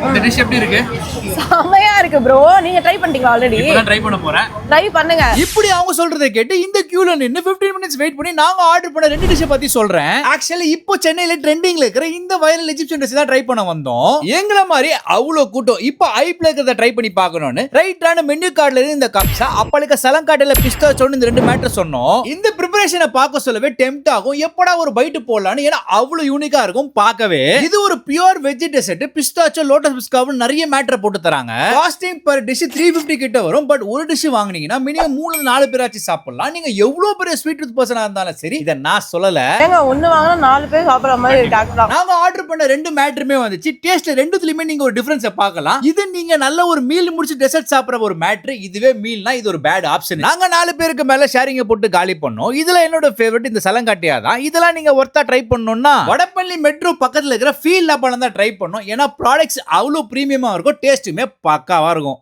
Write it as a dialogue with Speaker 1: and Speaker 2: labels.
Speaker 1: இந்த டிஷ் எப்படி இருக்கு?
Speaker 2: செமையா இருக்கு ப்ரோ. நீங்க ட்ரை பண்ணிட்டீங்களா ஆல்ரெடி?
Speaker 1: இப்பதான் ட்ரை பண்ண போறேன்.
Speaker 2: ட்ரை பண்ணுங்க.
Speaker 3: இப்படி அவங்க சொல்றதை கேட்டு இந்த கியூல நின்னு 15 மினிட்ஸ் வெயிட் பண்ணி நாங்க ஆர்டர் பண்ண ரெண்டு டிஷ் பத்தி சொல்றேன். ஆக்சுவலி இப்போ சென்னையில ட்ரெண்டிங்ல இருக்கிற இந்த வைரல் எஜிப்சியன் டிஷ் தான் ட்ரை பண்ண வந்தோம். எங்கள மாதிரி அவ்வளவு கூட்டம் இப்போ ஐப்ல இருக்கிறத ட்ரை பண்ணி பார்க்கணும்னு ரைட்டான மெனு கார்டுல இருந்து இந்த கப்ஸா அப்பளுக்கு சலங்காட்டில பிஸ்தாச்சோன்னு இந்த ரெண்டு மேட்டர் சொன்னோம். இந்த ப்ரிப்பரேஷனை பார்க்க சொல்லவே டெம்ப்ட் ஆகும். எப்படா ஒரு பைட் போடலாம்னு, ஏன்னா அவ்வளவு யூனிக்கா இருக்கும் பார்க்கவே. இது ஒரு பியூர் வெஜ் டெசர்ட். பிஸ்தாச்சோ, லோட்டஸ் பிஸ்காவும் நிறைய மேட்டர் போட்டு தராங்க. காஸ்டிங் பர் டிஷ் 350 கிட்ட வரும். பட் ஒரு டிஷ் வாங்குனீங்கன்னா மினிமம் 3-4 பேராச்சும் சாப்பிடலாம். நீங்க எவ்வளவு பெரிய ஸ்வீட் டூத் பர்சனா இருந்தாலும் சரி, இத நான் சொல்லல.
Speaker 2: ஏங்க ஒன்னு வாங்கினா 4 பேர் சாப்பிடுற மாதிரி டாக்டர்.
Speaker 3: நாங்க ஆர்டர் பண்ண ரெண்டு மேட்டருமே வந்துச்சு. டேஸ்ட் ரெண்டுத்துலயுமே நீங்க ஒரு டிஃபரன்ஸ் பார்க்கலாம். இது நீங்க நல்ல ஒரு மீல் முடிச்சு டெசர்ட் சாப்பிடுற ஒரு மேட்டர். இதுவே மீல்னா இது ஒரு பேட் ஆப்ஷன். நாங்க 4 பேருக்கு மேல ஷேரிங்க போட்டு காலி பண்ணோம். இதுல என்னோட ஃபேவரட் இந்த சலங்காட்டியா தான். இதெல்லாம் நீங்க ஒர்த்தா ட்ரை பண்ணணும்னா வடபள்ளி மெட்ரோ பக்கத்துல இருக்கிற ஃபீல் லேபால தான் ட்ரை பண்ணோம். ஏன்னா ப்ராடக்ட்ஸ் அவ்வளவு பிரீமியமா இருக்கும், டேஸ்ட்டுமே பக்காவா இருக்கும்.